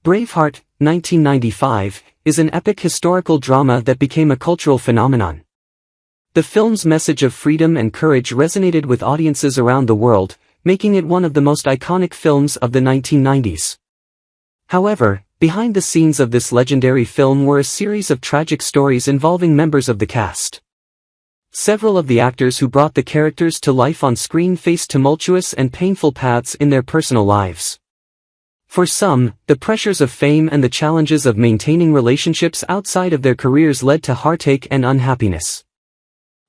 Braveheart, 1995, is an epic historical drama that became a cultural phenomenon. The film's message of freedom and courage resonated with audiences around the world, making it one of the most iconic films of the 1990s. However, behind the scenes of this legendary film were a series of tragic stories involving members of the cast. Several of the actors who brought the characters to life on screen faced tumultuous and painful paths in their personal lives. For some, the pressures of fame and the challenges of maintaining relationships outside of their careers led to heartache and unhappiness.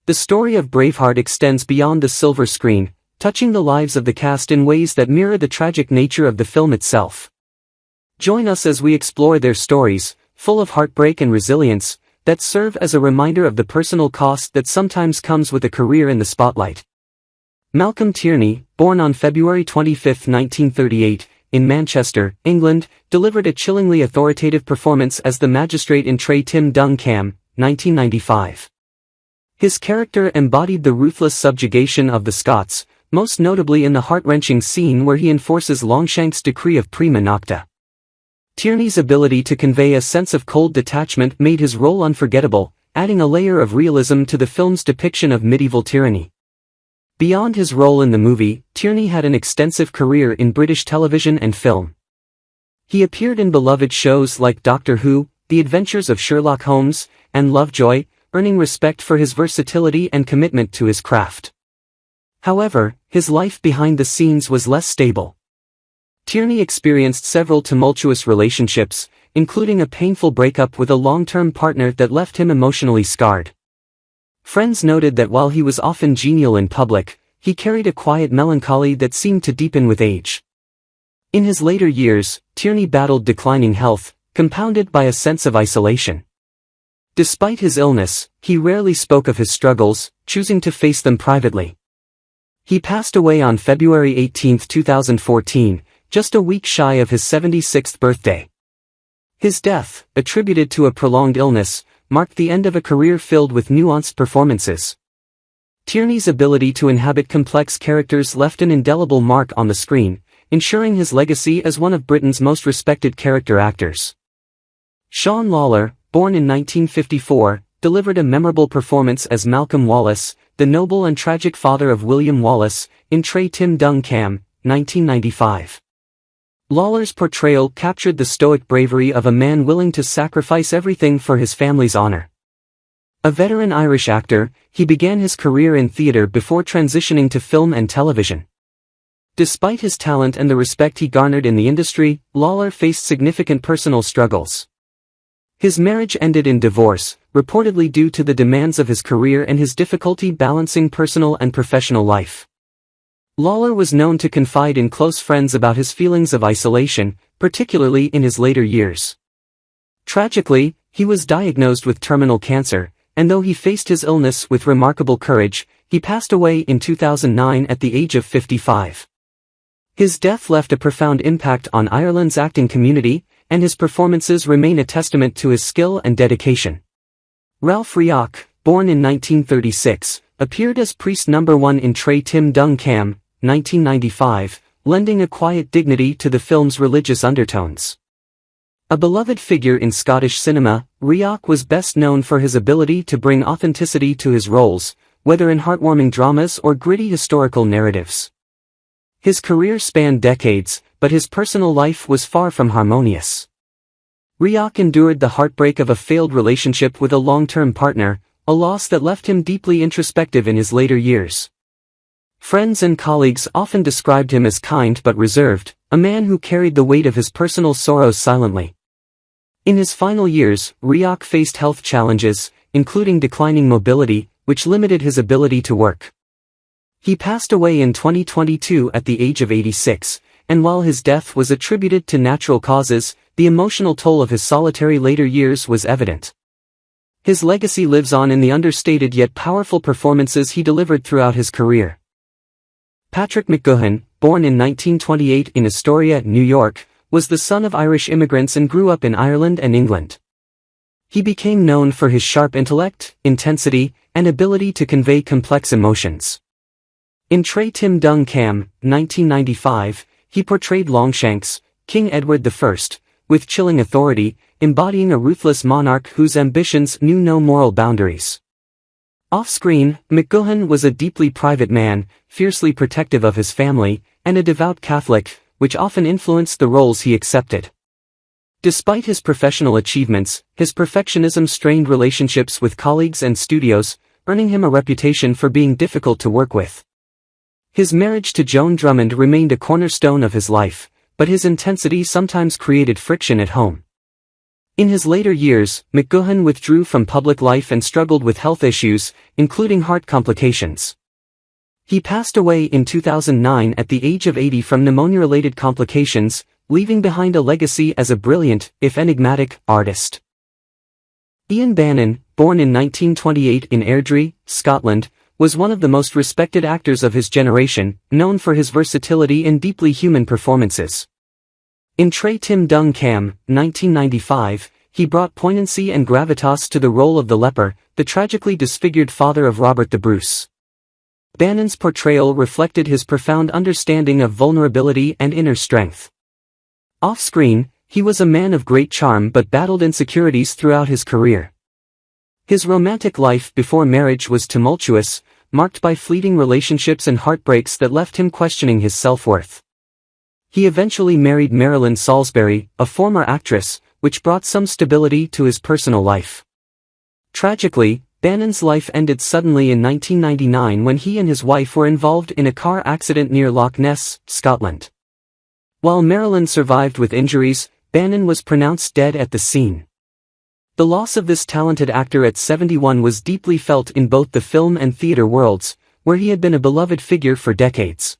The story of Braveheart extends beyond the silver screen, touching the lives of the cast in ways that mirror the tragic nature of the film itself. Join us as we explore their stories, full of heartbreak and resilience, that serve as a reminder of the personal cost that sometimes comes with a career in the spotlight. Malcolm Tierney, born on February 25, 1938, in Manchester, England, delivered a chillingly authoritative performance as the magistrate in Trai Tim Dung Cam, 1995. His character embodied the ruthless subjugation of the Scots, most notably in the heart-wrenching scene where he enforces Longshank's decree of prima nocta. Tierney's ability to convey a sense of cold detachment made his role unforgettable, adding a layer of realism to the film's depiction of medieval tyranny. Beyond his role in the movie, Tierney had an extensive career in British television and film. He appeared in beloved shows like Doctor Who, The Adventures of Sherlock Holmes, and Lovejoy, earning respect for his versatility and commitment to his craft. However, his life behind the scenes was less stable. Tierney experienced several tumultuous relationships, including a painful breakup with a long-term partner that left him emotionally scarred. Friends noted that while he was often genial in public, he carried a quiet melancholy that seemed to deepen with age. In his later years, Tierney battled declining health, compounded by a sense of isolation. Despite his illness, he rarely spoke of his struggles, choosing to face them privately. He passed away on February 18, 2014, just a week shy of his 76th birthday. His death, attributed to a prolonged illness, marked the end of a career filled with nuanced performances. Tierney's ability to inhabit complex characters left an indelible mark on the screen, ensuring his legacy as one of Britain's most respected character actors. Shawn Lawler, born in 1954, delivered a memorable performance as Malcolm Wallace, the noble and tragic father of William Wallace, in Trai Tim Dung Cam, 1995. Lawler's portrayal captured the stoic bravery of a man willing to sacrifice everything for his family's honor. A veteran Irish actor, he began his career in theatre before transitioning to film and television. Despite his talent and the respect he garnered in the industry, Lawler faced significant personal struggles. His marriage ended in divorce, reportedly due to the demands of his career and his difficulty balancing personal and professional life. Lawler was known to confide in close friends about his feelings of isolation, particularly in his later years. Tragically, he was diagnosed with terminal cancer, and though he faced his illness with remarkable courage, he passed away in 2009 at the age of 55. His death left a profound impact on Ireland's acting community, and his performances remain a testament to his skill and dedication. Ralph Rioch, born in 1936, appeared as priest number 1 in Trai Tim Dung Cam, 1995, lending a quiet dignity to the film's religious undertones. A beloved figure in Scottish cinema, Rioch was best known for his ability to bring authenticity to his roles, whether in heartwarming dramas or gritty historical narratives. His career spanned decades, but his personal life was far from harmonious. Rioch endured the heartbreak of a failed relationship with a long-term partner, a loss that left him deeply introspective in his later years. Friends and colleagues often described him as kind but reserved, a man who carried the weight of his personal sorrows silently. In his final years, Rioch faced health challenges, including declining mobility, which limited his ability to work. He passed away in 2022 at the age of 86, and while his death was attributed to natural causes, the emotional toll of his solitary later years was evident. His legacy lives on in the understated yet powerful performances he delivered throughout his career. Patrick McGohan, born in 1928 in Astoria, New York, was the son of Irish immigrants and grew up in Ireland and England. He became known for his sharp intellect, intensity, and ability to convey complex emotions. In Trai Tim Dung Cam, 1995, he portrayed Longshanks, King Edward I, with chilling authority, embodying a ruthless monarch whose ambitions knew no moral boundaries. Off-screen, McGohan was a deeply private man, fiercely protective of his family, and a devout Catholic, which often influenced the roles he accepted. Despite his professional achievements, his perfectionism strained relationships with colleagues and studios, earning him a reputation for being difficult to work with. His marriage to Joan Drummond remained a cornerstone of his life, but his intensity sometimes created friction at home. In his later years, McGohan withdrew from public life and struggled with health issues, including heart complications. He passed away in 2009 at the age of 80 from pneumonia-related complications, leaving behind a legacy as a brilliant, if enigmatic, artist. Ian Bannon, born in 1928 in Airdrie, Scotland, was one of the most respected actors of his generation, known for his versatility and deeply human performances. In Trai Tim Dung Cam, 1995, he brought poignancy and gravitas to the role of the leper, the tragically disfigured father of Robert the Bruce. Bannon's portrayal reflected his profound understanding of vulnerability and inner strength. Off-screen, he was a man of great charm but battled insecurities throughout his career. His romantic life before marriage was tumultuous, marked by fleeting relationships and heartbreaks that left him questioning his self-worth. He eventually married Marilyn Salisbury, a former actress, which brought some stability to his personal life. Tragically, Bannon's life ended suddenly in 1999 when he and his wife were involved in a car accident near Loch Ness, Scotland. While Marilyn survived with injuries, Bannon was pronounced dead at the scene. The loss of this talented actor at 71 was deeply felt in both the film and theater worlds, where he had been a beloved figure for decades.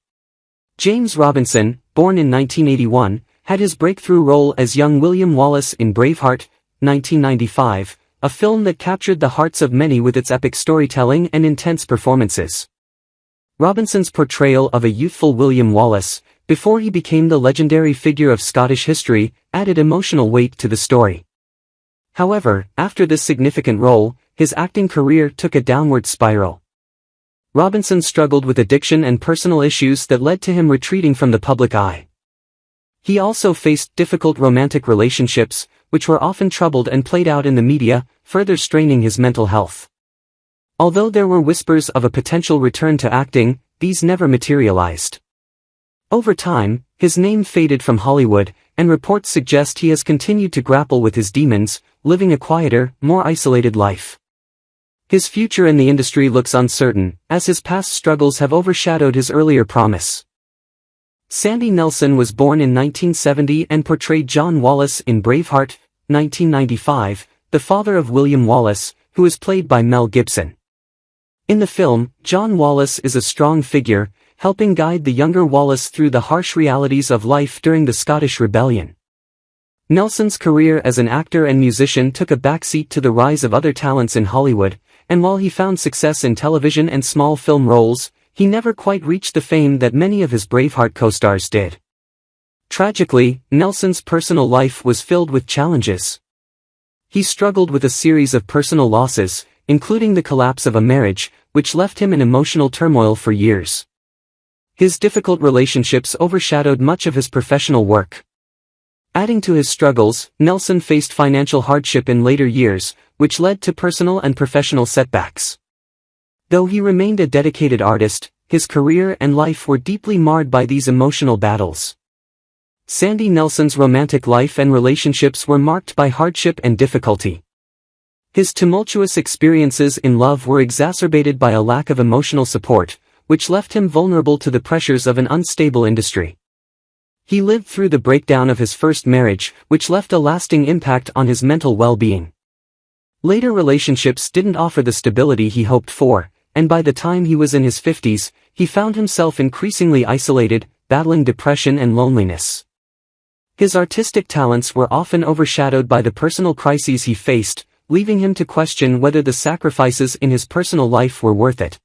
James Robinson, born in 1981, had his breakthrough role as young William Wallace in Braveheart, 1995, a film that captured the hearts of many with its epic storytelling and intense performances. Robinson's portrayal of a youthful William Wallace, before he became the legendary figure of Scottish history, added emotional weight to the story. However, after this significant role, his acting career took a downward spiral. Robinson struggled with addiction and personal issues that led to him retreating from the public eye. He also faced difficult romantic relationships, which were often troubled and played out in the media, further straining his mental health. Although there were whispers of a potential return to acting, these never materialized. Over time, his name faded from Hollywood, and reports suggest he has continued to grapple with his demons, living a quieter, more isolated life. His future in the industry looks uncertain, as his past struggles have overshadowed his earlier promise. Sandy Nelson was born in 1970 and portrayed John Wallace in Braveheart, 1995, the father of William Wallace, who is played by Mel Gibson. In the film, John Wallace is a strong figure, helping guide the younger Wallace through the harsh realities of life during the Scottish Rebellion. Nelson's career as an actor and musician took a backseat to the rise of other talents in Hollywood, and while he found success in television and small film roles, he never quite reached the fame that many of his Braveheart co-stars did. Tragically, Nelson's personal life was filled with challenges. He struggled with a series of personal losses, including the collapse of a marriage, which left him in emotional turmoil for years. His difficult relationships overshadowed much of his professional work. Adding to his struggles, Nelson faced financial hardship in later years, which led to personal and professional setbacks. Though he remained a dedicated artist, his career and life were deeply marred by these emotional battles. Sandy Nelson's romantic life and relationships were marked by hardship and difficulty. His tumultuous experiences in love were exacerbated by a lack of emotional support, which left him vulnerable to the pressures of an unstable industry. He lived through the breakdown of his first marriage, which left a lasting impact on his mental well-being. Later relationships didn't offer the stability he hoped for, and by the time he was in his 50s, he found himself increasingly isolated, battling depression and loneliness. His artistic talents were often overshadowed by the personal crises he faced, leaving him to question whether the sacrifices in his personal life were worth it.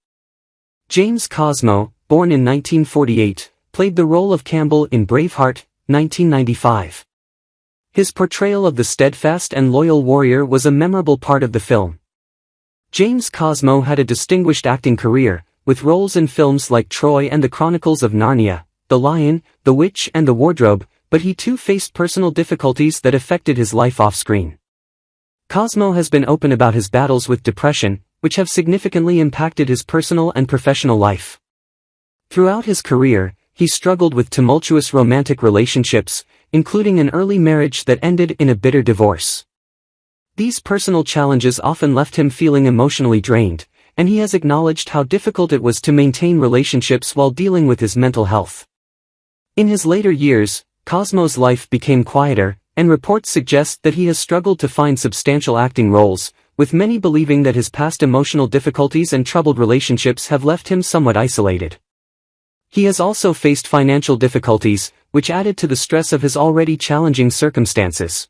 James Cosmo, born in 1948, played the role of Campbell in Braveheart, 1995. His portrayal of the steadfast and loyal warrior was a memorable part of the film. James Cosmo had a distinguished acting career, with roles in films like Troy and the Chronicles of Narnia, The Lion, The Witch and the Wardrobe, but he too faced personal difficulties that affected his life off-screen. Cosmo has been open about his battles with depression, which have significantly impacted his personal and professional life. Throughout his career, he struggled with tumultuous romantic relationships, including an early marriage that ended in a bitter divorce. These personal challenges often left him feeling emotionally drained, and he has acknowledged how difficult it was to maintain relationships while dealing with his mental health. In his later years, Cosmo's life became quieter, and reports suggest that he has struggled to find substantial acting roles, with many believing that his past emotional difficulties and troubled relationships have left him somewhat isolated. He has also faced financial difficulties, which added to the stress of his already challenging circumstances.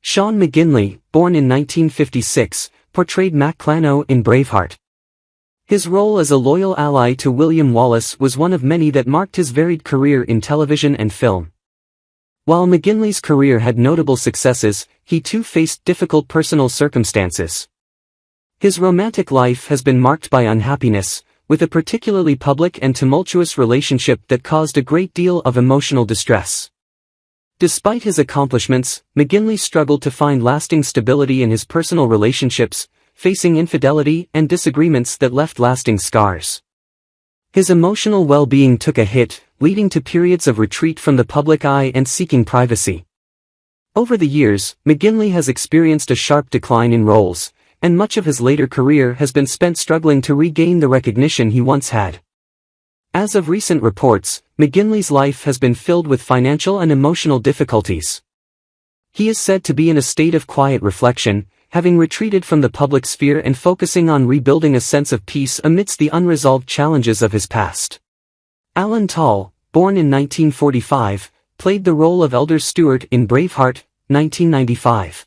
Shawn McGinley, born in 1956, portrayed McGohan in Braveheart. His role as a loyal ally to William Wallace was one of many that marked his varied career in television and film. While McGinley's career had notable successes, he too faced difficult personal circumstances. His romantic life has been marked by unhappiness, with a particularly public and tumultuous relationship that caused a great deal of emotional distress. Despite his accomplishments, McGinley struggled to find lasting stability in his personal relationships, facing infidelity and disagreements that left lasting scars. His emotional well-being took a hit, leading to periods of retreat from the public eye and seeking privacy. Over the years, McGinley has experienced a sharp decline in roles, and much of his later career has been spent struggling to regain the recognition he once had. As of recent reports, McGinley's life has been filled with financial and emotional difficulties. He is said to be in a state of quiet reflection, having retreated from the public sphere and focusing on rebuilding a sense of peace amidst the unresolved challenges of his past. Alan Tull, born in 1945, played the role of Elder Stewart in Braveheart, 1995.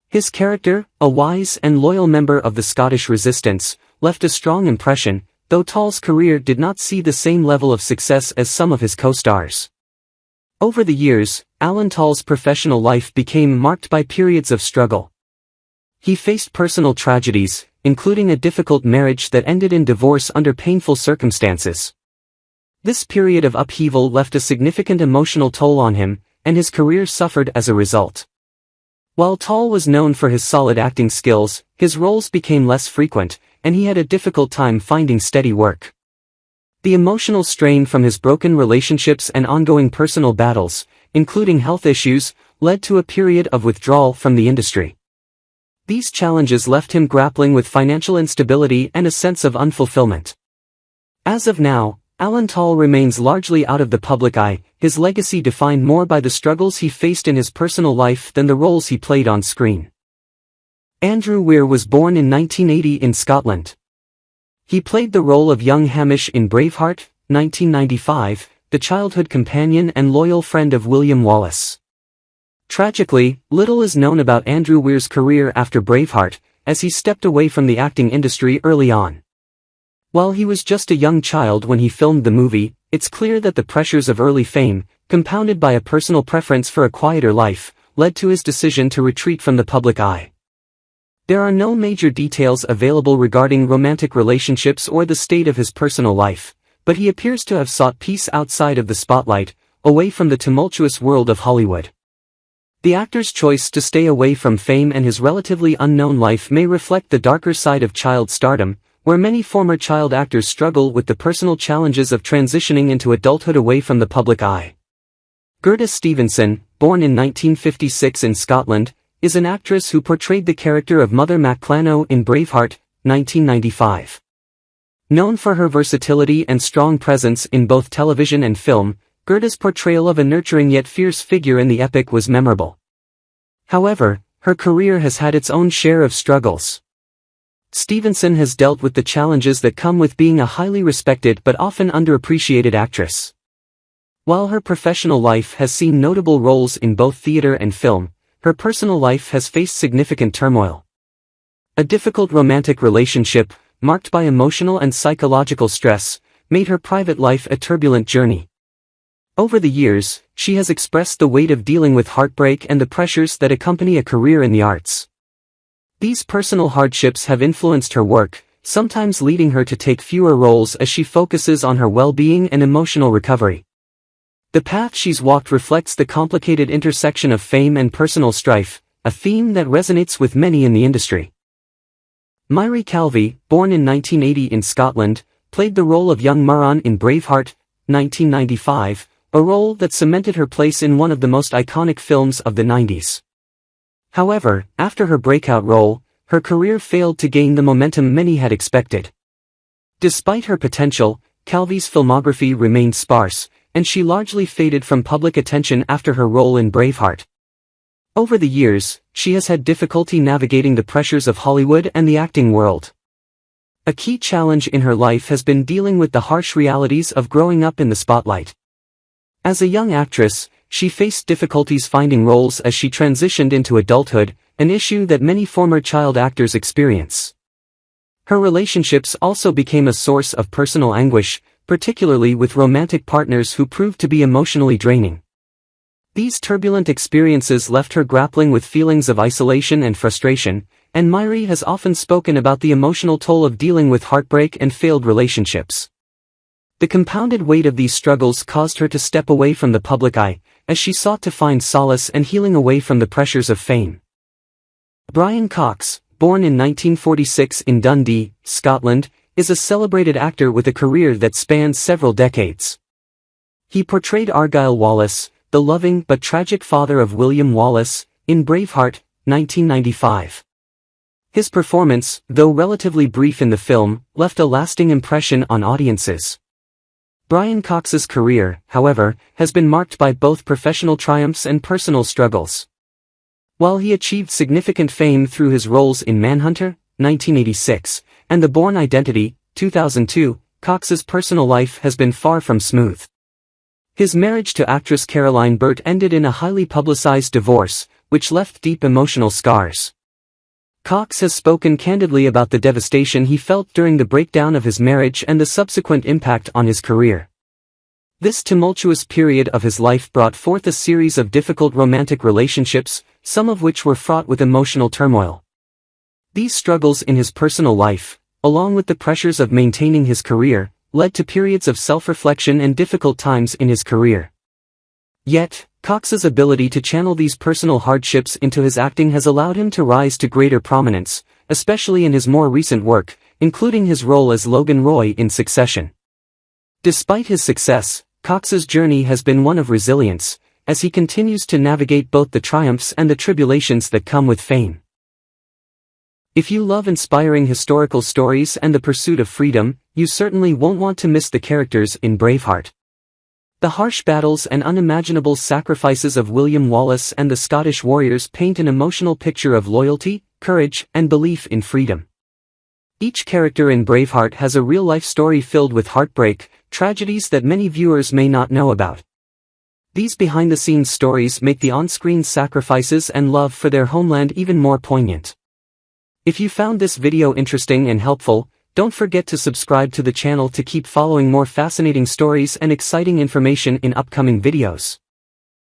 His character, a wise and loyal member of the Scottish resistance, left a strong impression, though Tull's career did not see the same level of success as some of his co-stars. Over the years, Alan Tull's professional life became marked by periods of struggle. He faced personal tragedies, including a difficult marriage that ended in divorce under painful circumstances. This period of upheaval left a significant emotional toll on him, and his career suffered as a result. While Tull was known for his solid acting skills, his roles became less frequent, and he had a difficult time finding steady work. The emotional strain from his broken relationships and ongoing personal battles, including health issues, led to a period of withdrawal from the industry. These challenges left him grappling with financial instability and a sense of unfulfillment. As of now, Alan Tull remains largely out of the public eye, his legacy defined more by the struggles he faced in his personal life than the roles he played on screen. Andrew Weir was born in 1980 in Scotland. He played the role of young Hamish in Braveheart, 1995, the childhood companion and loyal friend of William Wallace. Tragically, little is known about Andrew Weir's career after Braveheart, as he stepped away from the acting industry early on. While he was just a young child when he filmed the movie, it's clear that the pressures of early fame, compounded by a personal preference for a quieter life, led to his decision to retreat from the public eye. There are no major details available regarding romantic relationships or the state of his personal life, but he appears to have sought peace outside of the spotlight, away from the tumultuous world of Hollywood. The actor's choice to stay away from fame and his relatively unknown life may reflect the darker side of child stardom, where many former child actors struggle with the personal challenges of transitioning into adulthood away from the public eye. Gerda Stevenson, born in 1956 in Scotland, is an actress who portrayed the character of Mother McGohan in Braveheart, 1995. Known for her versatility and strong presence in both television and film, Gerda's portrayal of a nurturing yet fierce figure in the epic was memorable. However, her career has had its own share of struggles. Stevenson has dealt with the challenges that come with being a highly respected but often underappreciated actress. While her professional life has seen notable roles in both theater and film, her personal life has faced significant turmoil. A difficult romantic relationship, marked by emotional and psychological stress, made her private life a turbulent journey. Over the years, she has expressed the weight of dealing with heartbreak and the pressures that accompany a career in the arts. These personal hardships have influenced her work, sometimes leading her to take fewer roles as she focuses on her well-being and emotional recovery. The path she's walked reflects the complicated intersection of fame and personal strife, a theme that resonates with many in the industry. Mae Calie, born in 1980 in Scotland, played the role of young Murron in Braveheart, 1995, a role that cemented her place in one of the most iconic films of the 90s. However, after her breakout role, her career failed to gain the momentum many had expected. Despite her potential, Calie's filmography remained sparse, and she largely faded from public attention after her role in Braveheart. Over the years, she has had difficulty navigating the pressures of Hollywood and the acting world. A key challenge in her life has been dealing with the harsh realities of growing up in the spotlight. As a young actress, she faced difficulties finding roles as she transitioned into adulthood, an issue that many former child actors experience. Her relationships also became a source of personal anguish, particularly with romantic partners who proved to be emotionally draining. These turbulent experiences left her grappling with feelings of isolation and frustration, and Mae has often spoken about the emotional toll of dealing with heartbreak and failed relationships. The compounded weight of these struggles caused her to step away from the public eye, as she sought to find solace and healing away from the pressures of fame. Brian Cox, born in 1946 in Dundee, Scotland, is a celebrated actor with a career that spans several decades. He portrayed Argyll Wallace, the loving but tragic father of William Wallace, in Braveheart, 1995. His performance, though relatively brief in the film, left a lasting impression on audiences. Brian Cox's career, however, has been marked by both professional triumphs and personal struggles. While he achieved significant fame through his roles in Manhunter, 1986, and The Bourne Identity, 2002, Cox's personal life has been far from smooth. His marriage to actress Caroline Burt ended in a highly publicized divorce, which left deep emotional scars. Cox has spoken candidly about the devastation he felt during the breakdown of his marriage and the subsequent impact on his career. This tumultuous period of his life brought forth a series of difficult romantic relationships, some of which were fraught with emotional turmoil. These struggles in his personal life, along with the pressures of maintaining his career, led to periods of self-reflection and difficult times in his career. Yet, Cox's ability to channel these personal hardships into his acting has allowed him to rise to greater prominence, especially in his more recent work, including his role as Logan Roy in Succession. Despite his success, Cox's journey has been one of resilience, as he continues to navigate both the triumphs and the tribulations that come with fame. If you love inspiring historical stories and the pursuit of freedom, you certainly won't want to miss the characters in Braveheart. The harsh battles and unimaginable sacrifices of William Wallace and the Scottish warriors paint an emotional picture of loyalty, courage, and belief in freedom. Each character in Braveheart has a real-life story filled with heartbreak, tragedies that many viewers may not know about. These behind-the-scenes stories make the on-screen sacrifices and love for their homeland even more poignant. If you found this video interesting and helpful, don't forget to subscribe to the channel to keep following more fascinating stories and exciting information in upcoming videos.